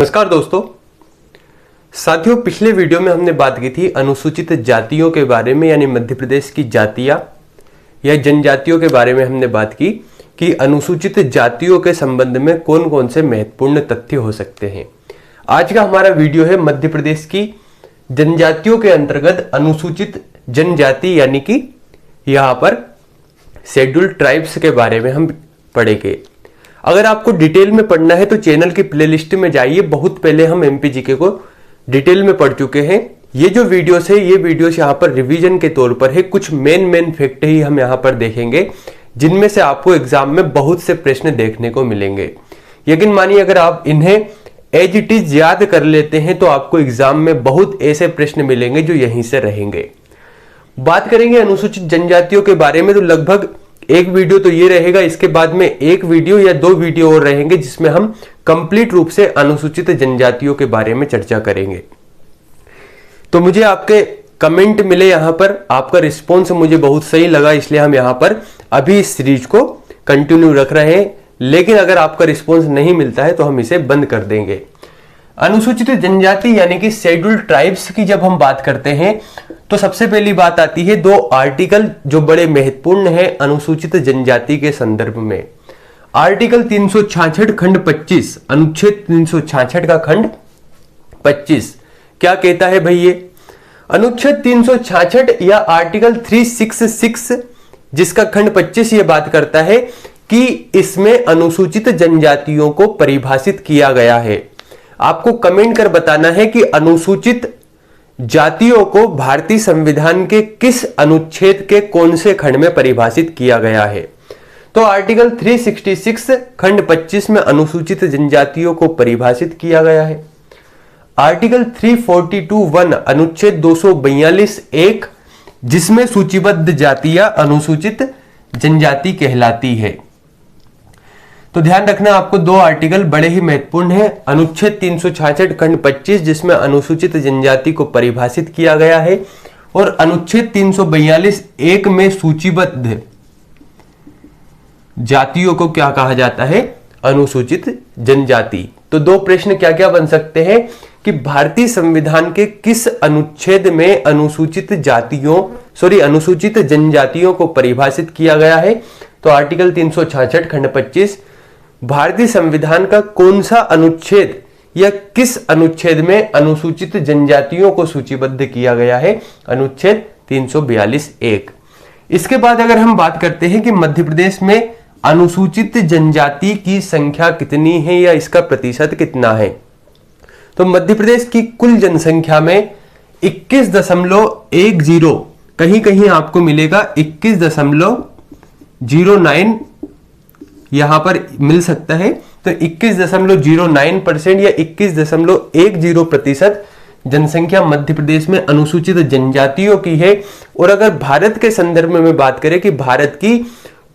नमस्कार दोस्तों। साथियों, पिछले वीडियो में हमने बात की थी अनुसूचित जातियों के बारे में, यानी मध्य प्रदेश की जातियां या जनजातियों के बारे में हमने बात की कि अनुसूचित जातियों के संबंध में कौन कौन से महत्वपूर्ण तथ्य हो सकते हैं। आज का हमारा वीडियो है मध्य प्रदेश की जनजातियों के अंतर्गत अनुसूचित जनजाति यानी कि यहाँ पर शेड्यूल्ड ट्राइब्स के बारे में हम पढ़ेंगे। अगर आपको डिटेल में पढ़ना है तो चैनल की प्लेलिस्ट में जाइए। बहुत पहले हम एमपीजीके को डिटेल में पढ़ चुके हैं। ये जो वीडियोस है ये वीडियोस यहाँ पर रिवीजन के तौर पर है। कुछ मेन फैक्ट ही हम यहाँ पर देखेंगे जिनमें से आपको एग्जाम में बहुत से प्रश्न देखने को मिलेंगे। यकीन मानिए अगर आप इन्हें एज इट इज याद कर लेते हैं तो आपको एग्जाम में बहुत ऐसे प्रश्न मिलेंगे जो यहीं से रहेंगे। बात करेंगे अनुसूचित जनजातियों के बारे में तो लगभग एक वीडियो तो ये रहेगा, इसके बाद में एक वीडियो या दो वीडियो और रहेंगे जिसमें हम कंप्लीट रूप से अनुसूचित जनजातियों के बारे में चर्चा करेंगे। तो मुझे आपके कमेंट मिले यहाँ पर, आपका रिस्पॉन्स मुझे बहुत सही लगा, इसलिए हम यहाँ पर अभी इस सीरीज को कंटिन्यू रख रहे हैं। लेकिन अगर आपका रिस्पॉन्स नहीं मिलता है तो हम इसे बंद कर देंगे। अनुसूचित जनजाति यानी कि शेड्यूल्ड ट्राइब्स की जब हम बात करते हैं तो सबसे पहली बात आती है दो आर्टिकल जो बड़े महत्वपूर्ण है अनुसूचित जनजाति के संदर्भ में। आर्टिकल 366 खंड 25, अनुच्छेद 366 का खंड 25 क्या कहता है भाई? ये अनुच्छेद 366 या आर्टिकल 366 जिसका खंड 25 ये बात करता है कि इसमें अनुसूचित जनजातियों को परिभाषित किया गया है। आपको कमेंट कर बताना है कि अनुसूचित जातियों को भारतीय संविधान के किस अनुच्छेद के कौन से खंड में परिभाषित किया गया है। तो आर्टिकल 366 खंड 25 में अनुसूचित जनजातियों को परिभाषित किया गया है। आर्टिकल 342(1) अनुच्छेद 242(1) जिसमें सूचीबद्ध जातियां अनुसूचित जनजाति कहलाती है। तो ध्यान रखना, आपको दो आर्टिकल बड़े ही महत्वपूर्ण हैं। अनुच्छेद 366 खंड 25 जिसमें अनुसूचित जनजाति को परिभाषित किया गया है और अनुच्छेद 342(1) में सूचीबद्ध जातियों को क्या कहा जाता है? अनुसूचित जनजाति। तो दो प्रश्न क्या क्या बन सकते हैं कि भारतीय संविधान के किस अनुच्छेद में अनुसूचित जनजातियों को परिभाषित किया गया है? तो आर्टिकल 366 खंड 25 भारतीय संविधान का कौन सा अनुच्छेद या किस अनुच्छेद में अनुसूचित जनजातियों को सूचीबद्ध किया गया है? अनुच्छेद 342(1). इसके बाद अगर हम बात करते हैं कि मध्य प्रदेश में अनुसूचित जनजाति की संख्या कितनी है या इसका प्रतिशत कितना है, तो मध्य प्रदेश की कुल जनसंख्या में 21.10, कहीं कहीं आपको मिलेगा 21.09 यहां पर मिल सकता है। तो 21.09% या 21.10% जनसंख्या मध्य प्रदेश में अनुसूचित जनजातियों की है। और अगर भारत के संदर्भ में बात करें कि भारत की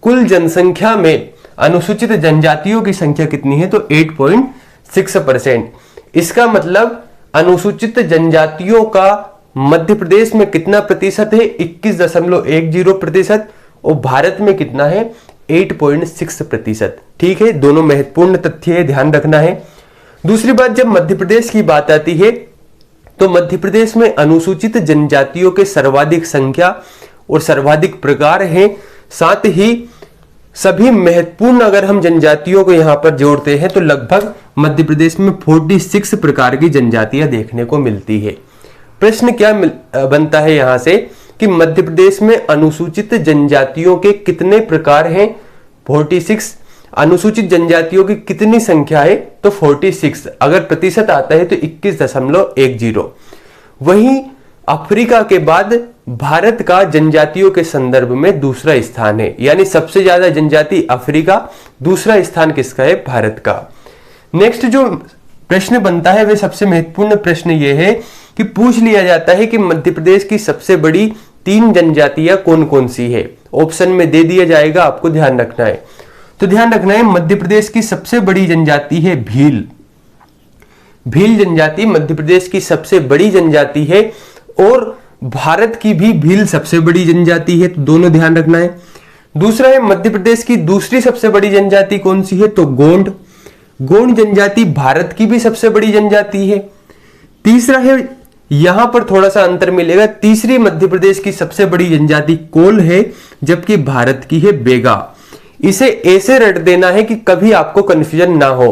कुल जनसंख्या में अनुसूचित जनजातियों की संख्या कितनी है, तो 8.6%। इसका मतलब अनुसूचित जनजातियों का मध्य प्रदेश में कितना प्रतिशत है? 21.10%। और भारत में कितना है? 8.6%। ठीक है, दोनों महत्वपूर्ण तथ्य है, ध्यान रखना है। दूसरी बात, जब मध्य प्रदेश की बात आती है तो मध्य प्रदेश में अनुसूचित जनजातियों के सर्वाधिक संख्या और सर्वाधिक प्रकार हैं। साथ ही सभी महत्वपूर्ण अगर हम जनजातियों को यहां पर जोड़ते हैं तो लगभग मध्य प्रदेश में 46 प्रकार की जनजातियां देखने को मिलती है। प्रश्न क्या बनता है यहां से कि मध्य प्रदेश में अनुसूचित जनजातियों के कितने प्रकार हैं? 46। अनुसूचित जनजातियों की कितनी संख्या है? तो 46। अगर प्रतिशत आता है तो 21.10। वहीं अफ्रीका के बाद भारत का जनजातियों के संदर्भ में दूसरा स्थान है, यानी सबसे ज्यादा जनजाति अफ्रीका, दूसरा स्थान किसका है? भारत का। नेक्स्ट जो प्रश्न बनता है वह सबसे महत्वपूर्ण प्रश्न यह है कि पूछ लिया जाता है कि मध्य प्रदेश की सबसे बड़ी 3 जनजातियां कौन कौन सी है। ऑप्शन में दे दिया जाएगा, आपको ध्यान रखना है। तो ध्यान रखना है, मध्य प्रदेश की सबसे बड़ी जनजाति है भील। भील जनजाति मध्य प्रदेश की सबसे बड़ी जनजाति है और भारत की भी भील सबसे बड़ी जनजाति है, तो दोनों ध्यान रखना है। दूसरा है मध्य प्रदेश की दूसरी सबसे बड़ी जनजाति कौन सी है? तो गोंड। गोंड जनजाति भारत की भी सबसे बड़ी जनजाति है। तीसरा है, यहां पर थोड़ा सा अंतर मिलेगा, तीसरी मध्य प्रदेश की सबसे बड़ी जनजाति कोल है, जबकि भारत की है बेगा। इसे ऐसे रट देना है कि कभी आपको कंफ्यूजन ना हो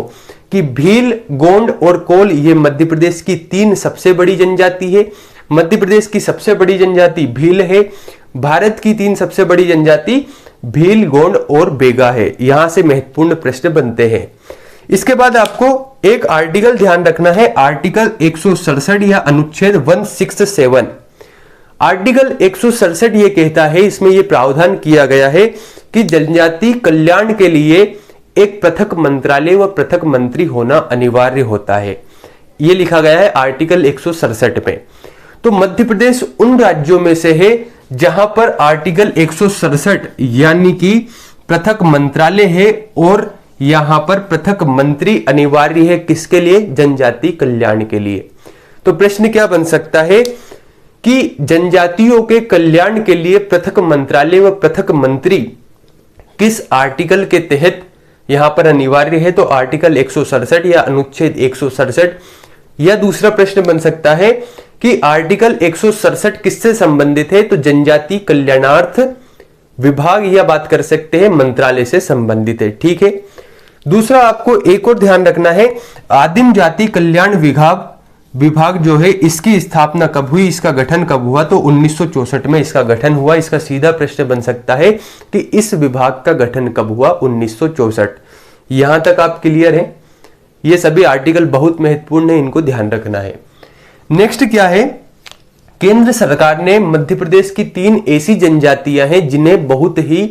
कि भील, गोंड और कोल ये मध्य प्रदेश की 3 सबसे बड़ी जनजाति है। मध्य प्रदेश की सबसे बड़ी जनजाति भील है, भारत की 3 सबसे बड़ी जनजाति भील, गोंड और बेगा है। यहां से महत्वपूर्ण प्रश्न बनते हैं। इसके बाद आपको एक आर्टिकल ध्यान रखना है, आर्टिकल 167 या अनुच्छेद 167। आर्टिकल 167 ये कहता है, इसमें ये प्रावधान किया गया है कि जनजाति कल्याण के लिए एक पृथक मंत्रालय व पृथक मंत्री होना अनिवार्य होता है। ये लिखा गया है आर्टिकल 167 में। तो मध्य प्रदेश उन राज्यों में से है जहां पर आर्टिकल 167 यानी कि पृथक मंत्रालय है और यहां पर पृथक मंत्री अनिवार्य है। किसके लिए? जनजाति कल्याण के लिए। तो प्रश्न क्या बन सकता है कि जनजातियों के कल्याण के लिए पृथक मंत्रालय व पृथक मंत्री किस आर्टिकल के तहत यहां पर अनिवार्य है? तो आर्टिकल 167 या अनुच्छेद 167। या दूसरा प्रश्न बन सकता है कि आर्टिकल 167 किससे संबंधित है? तो जनजाति कल्याणार्थ विभाग या बात कर सकते हैं मंत्रालय से संबंधित है। ठीक है। दूसरा आपको एक और ध्यान रखना है, आदिम जाति कल्याण विभाग जो है इसकी स्थापना कब हुई, इसका गठन कब हुआ? तो 1964 में इसका गठन हुआ। इसका सीधा प्रश्न बन सकता है कि इस विभाग का गठन कब हुआ? 1964। यहां तक आप क्लियर हैं? ये सभी आर्टिकल बहुत महत्वपूर्ण है, इनको ध्यान रखना है। नेक्स्ट क्या है, केंद्र सरकार ने मध्य प्रदेश की 3 ऐसी जनजातियां हैं जिन्हें बहुत ही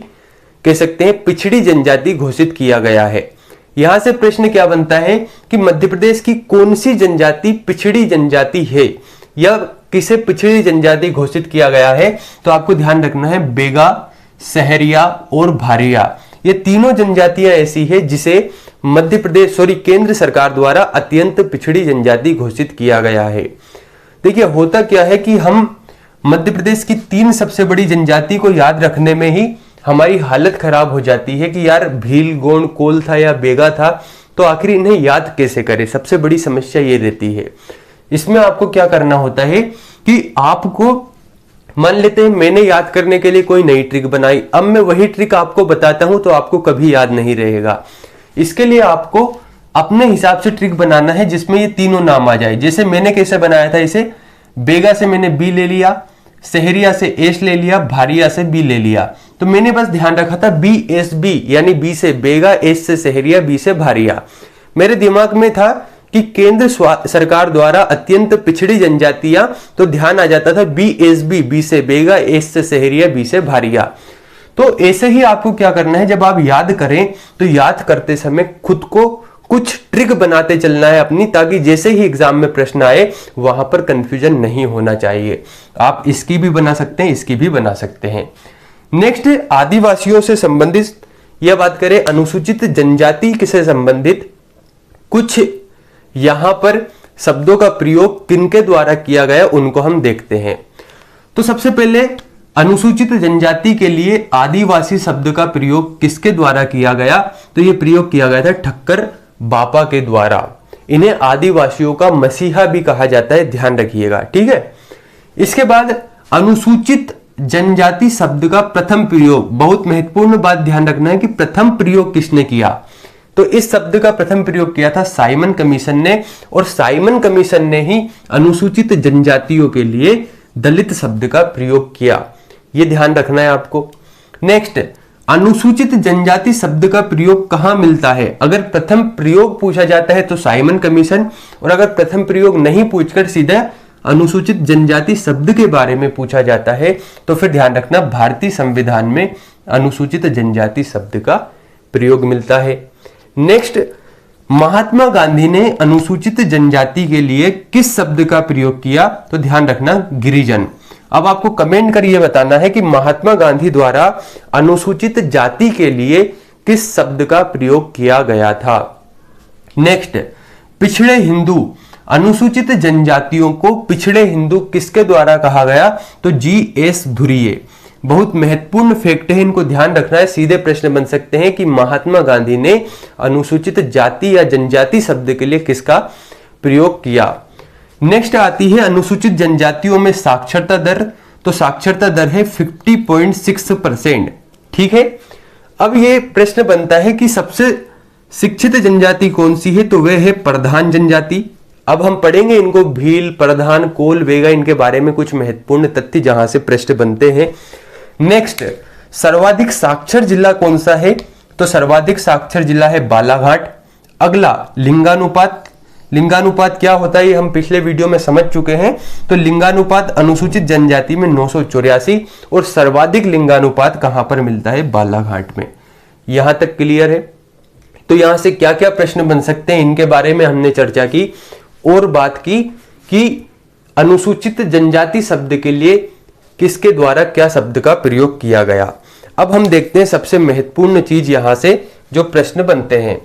कह सकते हैं पिछड़ी जनजाति घोषित किया गया है। यहां से प्रश्न क्या बनता है कि मध्य प्रदेश की कौन सी जनजाति पिछड़ी जनजाति है या किसे पिछड़ी जनजाति घोषित किया गया है? तो आपको ध्यान रखना है बेगा, सहरिया और भारिया, ये तीनों जनजातियां ऐसी है जिसे मध्य प्रदेश केंद्र सरकार द्वारा अत्यंत पिछड़ी जनजाति घोषित किया गया है। देखिए होता क्या है कि हम मध्य प्रदेश की 3 सबसे बड़ी जनजाति को याद रखने में ही हमारी हालत खराब हो जाती है कि यार भील, गोंड, कोल था या बेगा था, तो आखिर इन्हें याद कैसे करें? सबसे बड़ी समस्या ये रहती है। इसमें आपको क्या करना होता है कि आपको मान लेते हैं मैंने याद करने के लिए कोई नई ट्रिक बनाई, अब मैं वही ट्रिक आपको बताता हूं तो आपको कभी याद नहीं रहेगा। इसके लिए आपको अपने हिसाब से ट्रिक बनाना है जिसमें ये तीनों नाम आ जाए। जैसे मैंने कैसे बनाया था, इसे बेगा से मैंने बी ले लिया, सहरिया से एस ले लिया, भारिया से बी ले लिया। तो मैंने बस ध्यान रखा था बी एस बी, यानी बी से बेगा, एस से सहरिया, बी से भारिया। मेरे दिमाग में था कि केंद्र सरकार द्वारा अत्यंत पिछड़ी जनजातियां, तो ध्यान आ जाता था बी एस बी, बी से बेगा, एस से सहरिया, बी से भारिया। तो ऐसे ही आपको क्या करना है, जब आप याद करें तो याद करते समय खुद को कुछ ट्रिक बनाते चलना है अपनी, ताकि जैसे ही एग्जाम में प्रश्न आए वहां पर कंफ्यूजन नहीं होना चाहिए। आप इसकी भी बना सकते हैं, इसकी भी बना सकते हैं। नेक्स्ट, आदिवासियों से संबंधित यह बात करें, अनुसूचित जनजाति से संबंधित कुछ यहां पर शब्दों का प्रयोग किनके द्वारा किया गया उनको हम देखते हैं। तो सबसे पहले अनुसूचित जनजाति के लिए आदिवासी शब्द का प्रयोग किसके द्वारा किया गया? तो यह प्रयोग किया गया था ठक्कर बापा के द्वारा। इन्हें आदिवासियों का मसीहा भी कहा जाता है, ध्यान रखिएगा। ठीक है। इसके बाद अनुसूचित जनजाति शब्द का प्रथम प्रयोग, बहुत महत्वपूर्ण बात ध्यान रखना है कि प्रथम प्रयोग किसने किया? तो इस शब्द का प्रथम प्रयोग किया था साइमन कमीशन ने, और साइमन कमीशन ने ही अनुसूचित जनजातियों के लिए दलित शब्द का प्रयोग किया। यह ध्यान रखना है आपको। नेक्स्ट, अनुसूचित जनजाति शब्द का प्रयोग कहां मिलता है? अगर प्रथम प्रयोग पूछा जाता है तो साइमन कमीशन, और अगर प्रथम प्रयोग नहीं पूछकर सीधा अनुसूचित जनजाति शब्द के बारे में पूछा जाता है तो फिर ध्यान रखना भारतीय संविधान में अनुसूचित जनजाति शब्द का प्रयोग मिलता है। नेक्स्ट, महात्मा गांधी ने अनुसूचित जनजाति के लिए किस शब्द का प्रयोग किया? तो ध्यान रखना गिरिजन। अब आपको कमेंट कर यह बताना है कि महात्मा गांधी द्वारा अनुसूचित जाति के लिए किस शब्द का प्रयोग किया गया था। नेक्स्ट, पिछड़े हिंदू, अनुसूचित जनजातियों को पिछड़े हिंदू किसके द्वारा कहा गया? तो जी एस धुरिये। बहुत महत्वपूर्ण फैक्ट है, इनको ध्यान रखना है। सीधे प्रश्न बन सकते हैं कि महात्मा गांधी ने अनुसूचित जाति या जनजाति शब्द के लिए किसका प्रयोग किया। नेक्स्ट आती है अनुसूचित जनजातियों में साक्षरता दर। तो साक्षरता दर है 50.6%। ठीक है, अब ये प्रश्न बनता है कि सबसे शिक्षित जनजाति कौन सी है, तो वह है प्रधान जनजाति। अब हम पढ़ेंगे इनको, भील, प्रधान, कोल, वेगा, इनके बारे में कुछ महत्वपूर्ण तथ्य जहां से प्रश्न बनते हैं। नेक्स्ट, सर्वाधिक साक्षर जिला कौन सा है, तो सर्वाधिक साक्षर जिला है बालाघाट। अगला लिंगानुपात। लिंगानुपात क्या होता है ये हम पिछले वीडियो में समझ चुके हैं। तो लिंगानुपात अनुसूचित जनजाति में 984 और सर्वाधिक लिंगानुपात कहां पर मिलता है, बालाघाट में। यहां तक क्लियर है। तो यहां से क्या क्या प्रश्न बन सकते हैं इनके बारे में हमने चर्चा की और बात की कि अनुसूचित जनजाति शब्द के लिए किसके द्वारा क्या शब्द का प्रयोग किया गया। अब हम देखते हैं सबसे महत्वपूर्ण चीज यहां से जो प्रश्न बनते हैं।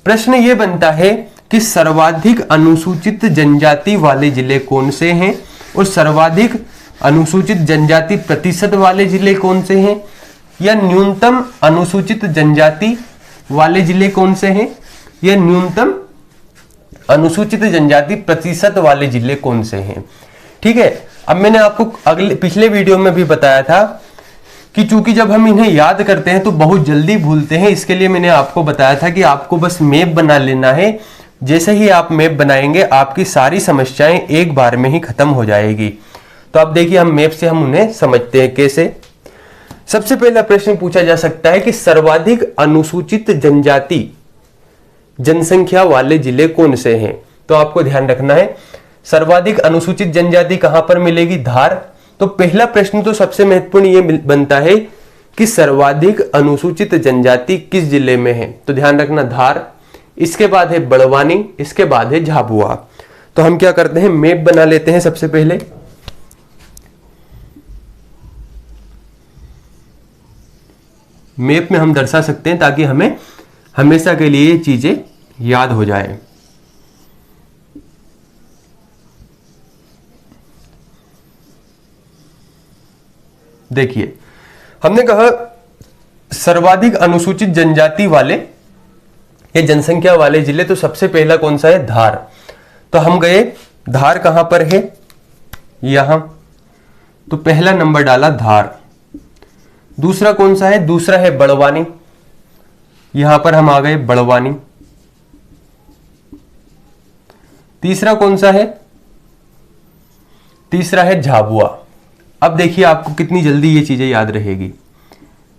प्रश्न ये बनता है कि सर्वाधिक अनुसूचित जनजाति वाले जिले कौन से हैं और सर्वाधिक अनुसूचित जनजाति प्रतिशत वाले जिले कौन से हैं, या न्यूनतम अनुसूचित जनजाति वाले जिले कौन से हैं, या न्यूनतम अनुसूचित जनजाति प्रतिशत वाले जिले कौन से हैं। ठीक है, अब मैंने आपको पिछले वीडियो में भी बताया था कि चूंकि जब हम इन्हें याद करते हैं तो बहुत जल्दी भूलते हैं, इसके लिए मैंने आपको बताया था कि आपको बस मैप बना लेना है। जैसे ही आप मैप बनाएंगे आपकी सारी समस्याएं एक बार में ही खत्म हो जाएगी। तो अब देखिए हम मैप से हम उन्हें समझते हैं कैसे। सबसे पहला प्रश्न पूछा जा सकता है कि सर्वाधिक अनुसूचित जनजाति जनसंख्या वाले जिले कौन से हैं। तो आपको ध्यान रखना है सर्वाधिक अनुसूचित जनजाति कहां पर मिलेगी, धार। तो पहला प्रश्न तो सबसे महत्वपूर्ण ये बनता है कि सर्वाधिक अनुसूचित जनजाति किस जिले में है। तो ध्यान रखना धार, इसके बाद है बड़वानी, इसके बाद है झाबुआ। तो हम क्या करते हैं, मैप बना लेते हैं सबसे पहले। मैप में हम दर्शा सकते हैं ताकि हमें हमेशा के लिए ये चीजें याद हो जाए। देखिए हमने कहा सर्वाधिक अनुसूचित जनजाति वाले या जनसंख्या वाले जिले, तो सबसे पहला कौन सा है, धार। तो हम गए, धार कहां पर है, यहां। तो पहला नंबर डाला धार। दूसरा कौन सा है, दूसरा है बड़वानी। यहां पर हम आ गए बड़वानी। तीसरा कौन सा है, तीसरा है झाबुआ। अब देखिए आपको कितनी जल्दी ये चीजें याद रहेगी,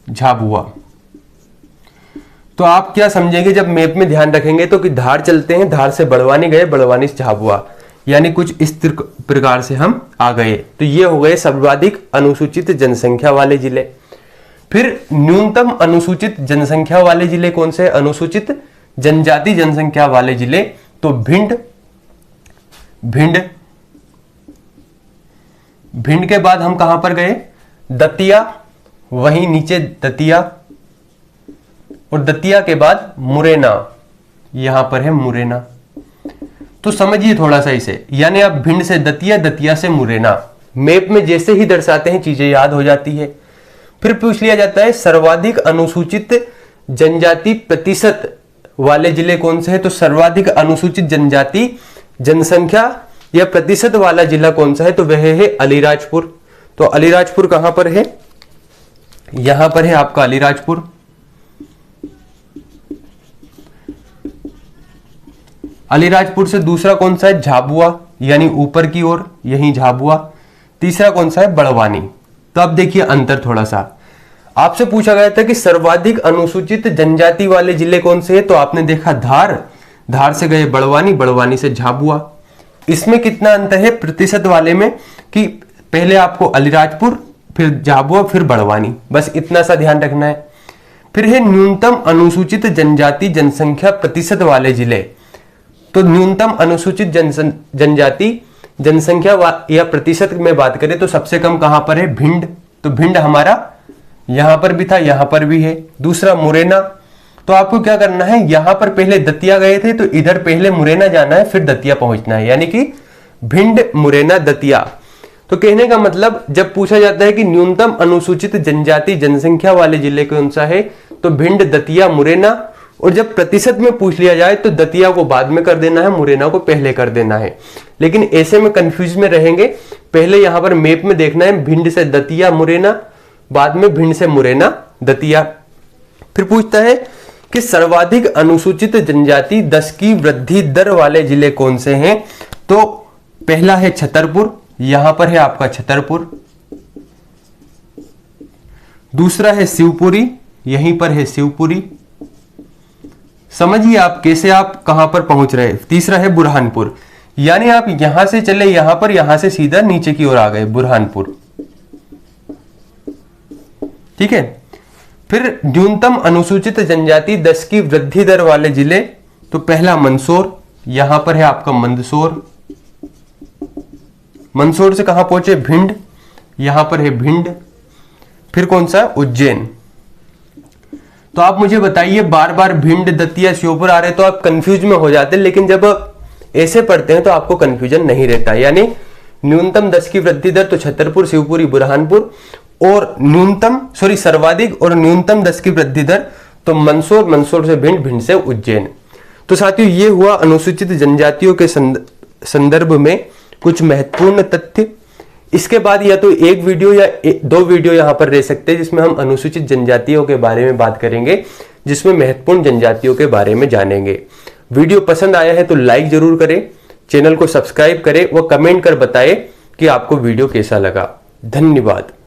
झाबुआ। तो आप क्या समझेंगे जब मैप में ध्यान रखेंगे तो कि धार चलते हैं, धार से बड़वानी गए, बड़वानी से झाबुआ, यानी कुछ इस प्रकार से हम आ गए। तो ये हो गए सर्वाधिक अनुसूचित जनसंख्या वाले जिले। फिर न्यूनतम अनुसूचित जनसंख्या वाले जिले कौन से, अनुसूचित जनजाति जनसंख्या वाले जिले। तो भिंड, भिंड, भिंड के बाद हम कहां पर गए, दतिया, वहीं नीचे दतिया, और दतिया के बाद मुरैना, यहां पर है मुरैना। तो समझिए थोड़ा सा इसे, यानी आप भिंड से दतिया, दतिया से मुरैना, मैप में जैसे ही दर्शाते हैं चीजें याद हो जाती है। फिर पूछ लिया जाता है सर्वाधिक अनुसूचित जनजाति प्रतिशत वाले जिले कौन से हैं। तो सर्वाधिक अनुसूचित जनजाति जनसंख्या या प्रतिशत वाला जिला कौन सा है, तो वह है अलीराजपुर। तो अलीराजपुर कहां पर है, यहां पर है आपका अलीराजपुर। अलीराजपुर से दूसरा कौन सा है, झाबुआ, यानी ऊपर की ओर, यही झाबुआ। तीसरा कौन सा है, बड़वानी। तो अब देखिए अंतर थोड़ा सा, आपसे पूछा गया था कि सर्वाधिक अनुसूचित जनजाति वाले जिले कौन से हैं, तो आपने देखा धार, धार से गए बड़वानी, बड़वानी से झाबुआ। इसमें कितना अंतर है प्रतिशत वाले में कि पहले आपको अलीराजपुर, फिर झाबुआ, फिर बड़वानी, बस इतना सा ध्यान रखना है। फिर है न्यूनतम अनुसूचित जनजाति जनसंख्या प्रतिशत वाले जिले। तो न्यूनतम अनुसूचित जनजाति जनसंख्या या प्रतिशत में बात करें तो सबसे कम कहां पर है, भिंड। तो भिंड हमारा यहां पर भी था, यहां पर भी है। दूसरा मुरैना। तो आपको क्या करना है, यहां पर पहले दतिया गए थे तो इधर पहले मुरैना जाना है, फिर दतिया पहुंचना है, यानी कि भिंड, मुरैना, दतिया। तो कहने का मतलब जब पूछा जाता है कि न्यूनतम अनुसूचित जनजाति जनसंख्या वाले जिले कौन सा है, तो भिंड, दतिया, मुरैना। और जब प्रतिशत में पूछ लिया जाए तो दतिया को बाद में कर देना है, मुरैना को पहले कर देना है। लेकिन ऐसे में कंफ्यूज में रहेंगे, पहले यहां पर मैप में देखना है भिंड से दतिया, मुरैना, बाद में भिंड से मुरैना, दतिया। फिर पूछता है कि सर्वाधिक अनुसूचित जनजाति 10 की वृद्धि दर वाले जिले कौन से हैं, तो पहला है छतरपुर, यहां पर है आपका छतरपुर। दूसरा है शिवपुरी, यहीं पर है शिवपुरी। समझिए आप कैसे आप कहां पर पहुंच रहे। तीसरा है बुरहानपुर, यानी आप यहां से चले यहां पर, यहां से सीधा नीचे की ओर आ गए, बुरहानपुर। ठीक है। फिर न्यूनतम अनुसूचित जनजाति 10 की वृद्धि दर वाले जिले, तो पहला मंदसौर, यहां पर है आपका मंदसौर। मंदसौर से कहां पहुंचे, भिंड, यहां पर है भिंड। फिर कौन सा, उज्जैन। तो आप मुझे बताइए, बार बार भिंड, दतिया, श्योपुर आ रहे तो आप कंफ्यूज में हो जाते, लेकिन जब ऐसे पढ़ते हैं तो आपको कंफ्यूजन नहीं रहता। यानी न्यूनतम 10 की वृद्धि दर तो छतरपुर, शिवपुरी, बुरहानपुर, और सर्वाधिक और न्यूनतम 10 की वृद्धि दर तो मंदसौर, मंदसौर से भिंड, भिंड से उज्जैन। तो साथियों ये हुआ अनुसूचित जनजातियों के संदर्भ में कुछ महत्वपूर्ण तथ्य। इसके बाद या तो एक वीडियो या 2 वीडियो यहां पर रह सकते हैं जिसमें हम अनुसूचित जनजातियों के बारे में बात करेंगे, जिसमें महत्वपूर्ण जनजातियों के बारे में जानेंगे। वीडियो पसंद आया है तो लाइक जरूर करें, चैनल को सब्सक्राइब करें व कमेंट कर बताएं कि आपको वीडियो कैसा लगा। धन्यवाद।